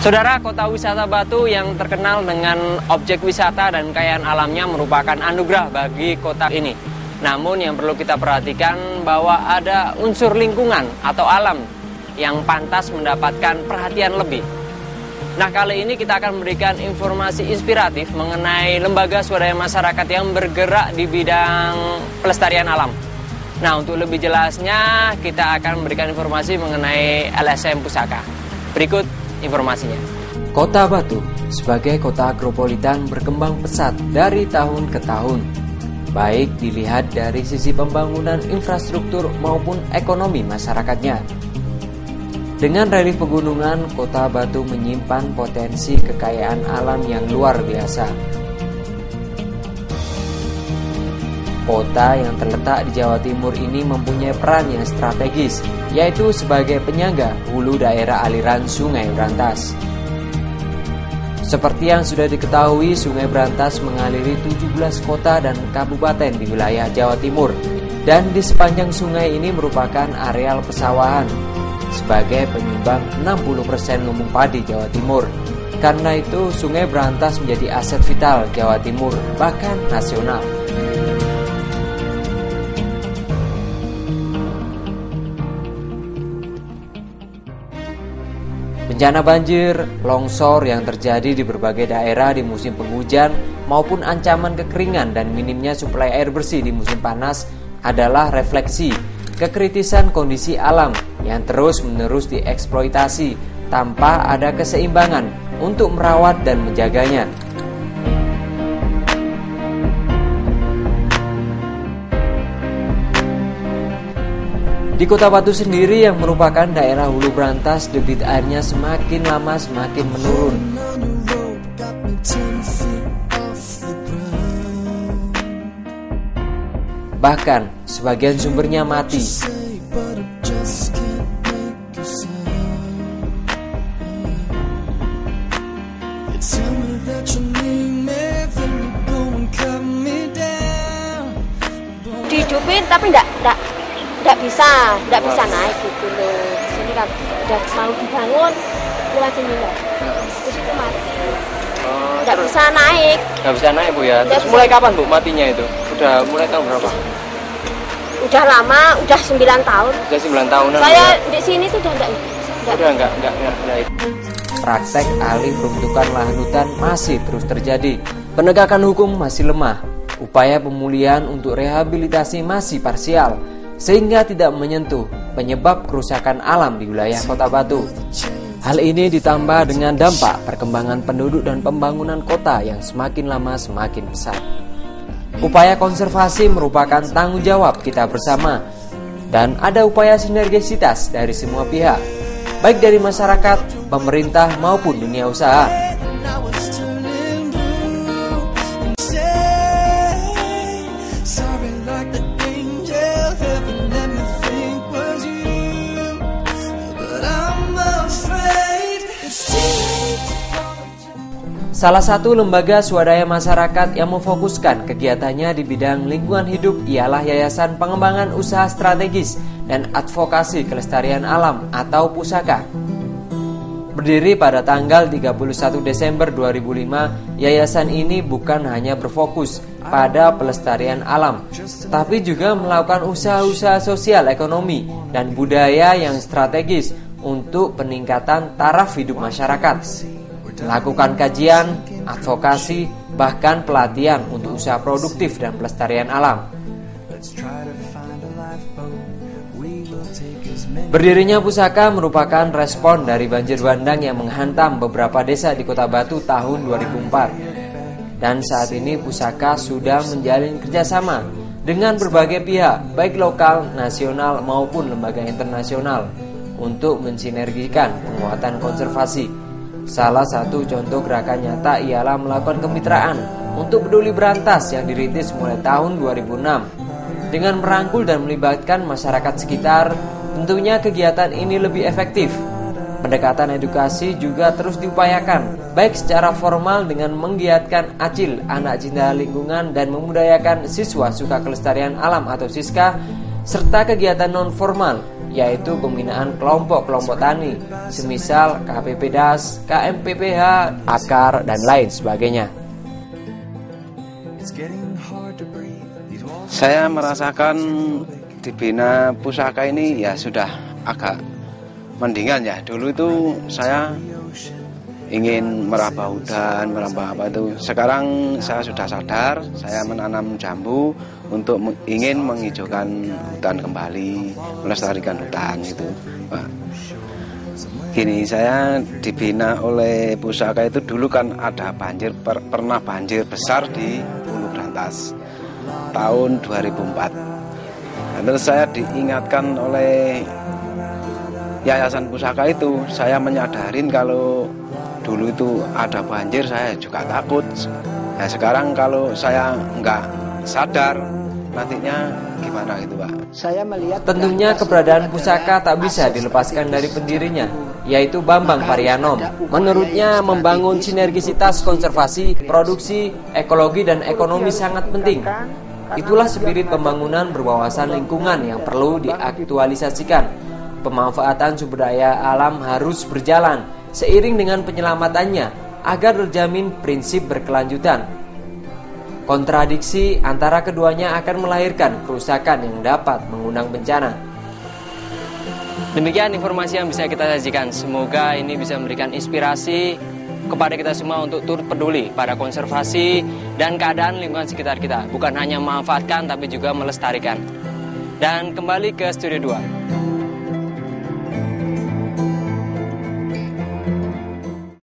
Saudara, kota wisata Batu yang terkenal dengan objek wisata dan kekayaan alamnya merupakan anugerah bagi kota ini. Namun yang perlu kita perhatikan bahwa ada unsur lingkungan atau alam yang pantas mendapatkan perhatian lebih. Nah, kali ini kita akan memberikan informasi inspiratif mengenai lembaga swadaya masyarakat yang bergerak di bidang pelestarian alam. Nah, untuk lebih jelasnya kita akan memberikan informasi mengenai LSM Pusaka. Berikut informasinya. Kota Batu sebagai kota agropolitan berkembang pesat dari tahun ke tahun, baik dilihat dari sisi pembangunan infrastruktur maupun ekonomi masyarakatnya. Dengan relief pegunungan, kota Batu menyimpan potensi kekayaan alam yang luar biasa. Kota yang terletak di Jawa Timur ini mempunyai peran yang strategis, yaitu sebagai penyangga hulu daerah aliran Sungai Brantas. Seperti yang sudah diketahui, Sungai Brantas mengaliri 17 kota dan kabupaten di wilayah Jawa Timur, dan di sepanjang sungai ini merupakan areal pesawahan sebagai penyumbang 60% lumbung padi Jawa Timur. Karena itu, Sungai Brantas menjadi aset vital Jawa Timur, bahkan nasional. Bencana banjir, longsor yang terjadi di berbagai daerah di musim penghujan maupun ancaman kekeringan dan minimnya suplai air bersih di musim panas adalah refleksi kekritisan kondisi alam yang terus-menerus dieksploitasi tanpa ada keseimbangan untuk merawat dan menjaganya. Di Kota Batu sendiri yang merupakan daerah hulu Brantas, debit airnya semakin lama semakin menurun. Bahkan sebagian sumbernya mati. Dihidupin tapi enggak bisa naik gitu loh. Sini kan udah mau dibangun mulai sini loh. Terus itu mati. Enggak bisa naik. Nggak bisa naik, Bu, ya. Terus mulai kapan, Bu, matinya itu? Udah mulai tahun berapa? Udah lama, udah 9 tahun. Udah 9 tahunan. Saya di sini tuh udah enggak. Praktek alih peruntukan lahan hutan masih terus terjadi. Penegakan hukum masih lemah. Upaya pemulihan untuk rehabilitasi masih parsial, sehingga tidak menyentuh penyebab kerusakan alam di wilayah Kota Batu. Hal ini ditambah dengan dampak perkembangan penduduk dan pembangunan kota yang semakin lama semakin pesat. Upaya konservasi merupakan tanggung jawab kita bersama, dan ada upaya sinergisitas dari semua pihak, baik dari masyarakat, pemerintah maupun dunia usaha. Salah satu lembaga swadaya masyarakat yang memfokuskan kegiatannya di bidang lingkungan hidup ialah Yayasan Pengembangan Usaha Strategis dan Advokasi Kelestarian Alam atau Pusaka. Berdiri pada tanggal 31 Desember 2005, yayasan ini bukan hanya berfokus pada pelestarian alam, tapi juga melakukan usaha-usaha sosial ekonomi dan budaya yang strategis untuk peningkatan taraf hidup masyarakat. Lakukan kajian, advokasi, bahkan pelatihan untuk usaha produktif dan pelestarian alam. Berdirinya Pusaka merupakan respon dari banjir bandang yang menghantam beberapa desa di Kota Batu tahun 2004. Dan saat ini Pusaka sudah menjalin kerjasama dengan berbagai pihak, baik lokal, nasional maupun lembaga internasional, untuk mensinergikan penguatan konservasi. Salah satu contoh gerakan nyata ialah melakukan kemitraan untuk peduli berantas yang dirintis mulai tahun 2006. Dengan merangkul dan melibatkan masyarakat sekitar, tentunya kegiatan ini lebih efektif. Pendekatan edukasi juga terus diupayakan, baik secara formal dengan menggiatkan ACIL, anak cinta lingkungan, dan memudayakan siswa suka kelestarian alam atau SISKA, serta kegiatan non-formal, yaitu pembinaan kelompok-kelompok tani, semisal KPPDAS, KMPPH, AKAR, dan lain sebagainya. Saya merasakan dibina pusaka ini ya sudah agak mendingan ya. Dulu itu saya ingin meraba hutan, meraba apa itu. Sekarang saya sudah sadar, saya menanam jambu untuk ingin menghijaukan hutan kembali, melestarikan hutan gitu, Pak. Gini, saya dibina oleh pusaka itu dulu kan ada banjir, pernah banjir besar di Pulau Brantas tahun 2004. Nah, terus saya diingatkan oleh Yayasan Pusaka itu, saya menyadarin kalau dulu itu ada banjir, saya juga takut. Nah, sekarang kalau saya nggak sadar, nantinya gimana gitu, Pak? Saya melihat tentunya keberadaan pusaka tak bisa dilepaskan dari pendirinya, yaitu Bambang Parianom. Menurutnya, membangun sinergisitas konservasi, produksi, ekologi, dan ekonomi sangat penting. Itulah spirit pembangunan berwawasan lingkungan yang perlu diaktualisasikan. Pemanfaatan sumber daya alam harus berjalan seiring dengan penyelamatannya agar terjamin prinsip berkelanjutan. Kontradiksi antara keduanya akan melahirkan kerusakan yang dapat mengundang bencana. Demikian informasi yang bisa kita sajikan. Semoga ini bisa memberikan inspirasi kepada kita semua untuk turut peduli pada konservasi dan keadaan lingkungan sekitar kita. Bukan hanya memanfaatkan tapi juga melestarikan. Dan kembali ke Studio 2.